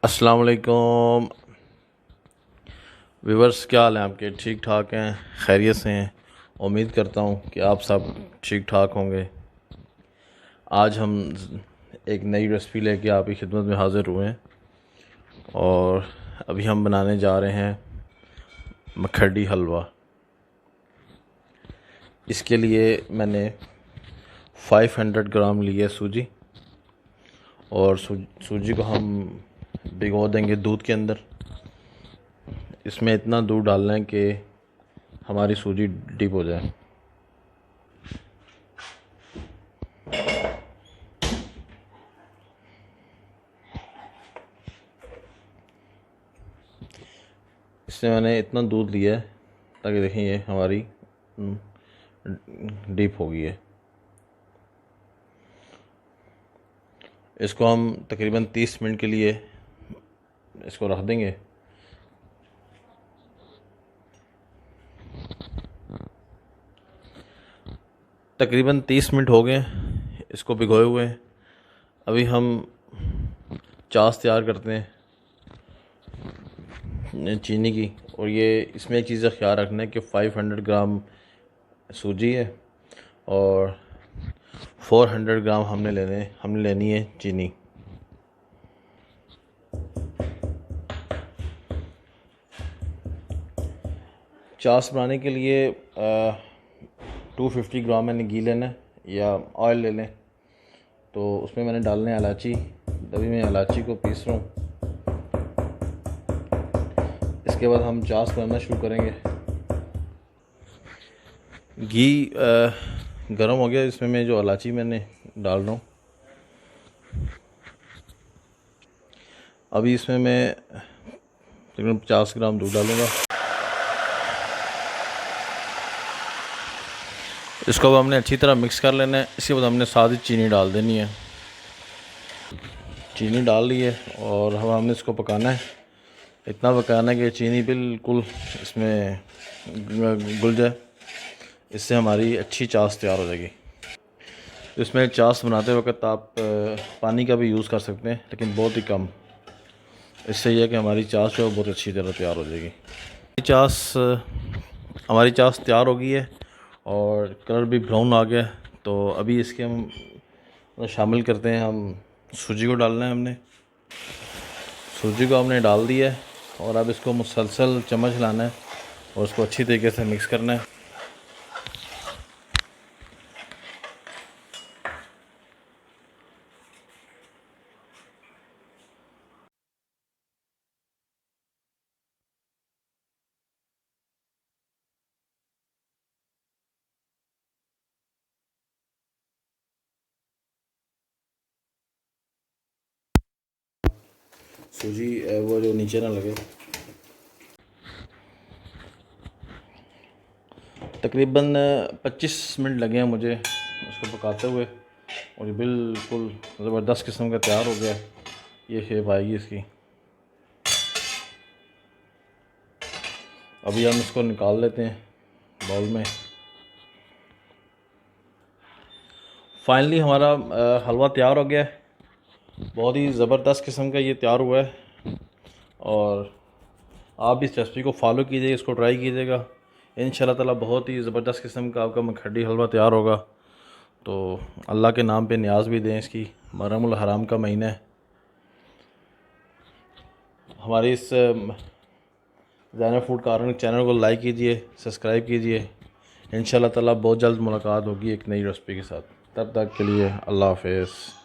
अस्सलाम वालेकुम व्यूवर्स, क्या हाल है आपके? ठीक ठाक हैं, खैरियत से हैं? उम्मीद करता हूँ कि आप सब ठीक ठाक होंगे। आज हम एक नई रेसिपी लेके आपकी खिदमत में हाज़िर हुए हैं और अभी हम बनाने जा रहे हैं मखडी हलवा। इसके लिए मैंने 500 ग्राम लिए सूजी और सूजी को हम भिगो देंगे दूध के अंदर। इसमें इतना दूध डालना है कि हमारी सूजी डिप हो जाए। इसमें मैंने इतना दूध लिया है ताकि देखें ये हमारी डीप हो गई है। इसको हम तकरीबन 30 मिनट के लिए इसको रख देंगे। तकरीबन 30 मिनट हो गए इसको भिगोए हुए। अभी हम चाश तैयार करते हैं चीनी की। और ये इसमें एक चीज़ का ख्याल रखना है कि 500 ग्राम सूजी है और 400 ग्राम हमने लेनी है चीनी। चाश बनाने के लिए 250 ग्राम मैंने घी लेना है या ऑयल ले लें। तो उसमें मैंने डालने है इलायची। अभी मैं इलायची को पीस रहा हूँ। इसके बाद हम चाश बनाना शुरू करेंगे। घी गर्म हो गया। इसमें मैं जो इलायची मैंने डाल रहा हूँ। अभी इसमें मैं तकरीबन 50 ग्राम दूध डालूँगा। इसको अब हमने अच्छी तरह मिक्स कर लेना है। इसके बाद हमने सादी चीनी डाल देनी है। चीनी डाल ली है और हमने इसको पकाना है। इतना पकाना है कि चीनी बिल्कुल इसमें घुल जाए। इससे हमारी अच्छी चाश तैयार हो जाएगी। इसमें चाश बनाते वक्त आप पानी का भी यूज़ कर सकते हैं, लेकिन बहुत ही कम। इससे यह है कि हमारी चाश जो है बहुत अच्छी तरह तैयार हो जाएगी। हमारी चाश तैयार हो गई है और कलर भी ब्राउन आ गया। तो अभी इसके हम शामिल करते हैं। हम सूजी को डालना है। हमने सूजी को हमने डाल दिया है और अब इसको मुसलसल चम्मच लाना है और उसको अच्छी तरीके से मिक्स करना है। सूजी वो जो नीचे ना लगे। तकरीबन 25 मिनट लगे हैं मुझे उसको पकाते हुए और ये बिल्कुल ज़बरदस्त किस्म का तैयार हो गया। ये शेप आएगी इसकी। अभी हम इसको निकाल लेते हैं बाउल में। फाइनली हमारा हलवा तैयार हो गया है। बहुत ही ज़बरदस्त किस्म का ये तैयार हुआ है और आप इस रेसिपी को फॉलो कीजिए, इसको ट्राई कीजिएगा। इंशाल्लाह ताला बहुत ही ज़बरदस्त किस्म का आपका मखडी हलवा तैयार होगा। तो अल्लाह के नाम पे न्याज भी दें। इसकी मुहर्रम हराम का महीना है। हमारी इस ज़ैनब फूड कॉर्नर चैनल को लाइक कीजिए, सब्सक्राइब कीजिए। इंशाल्लाह ताला बहुत जल्द मुलाकात होगी एक नई रेसिपी के साथ। तब तक के लिए अल्लाह हाफ़िज़।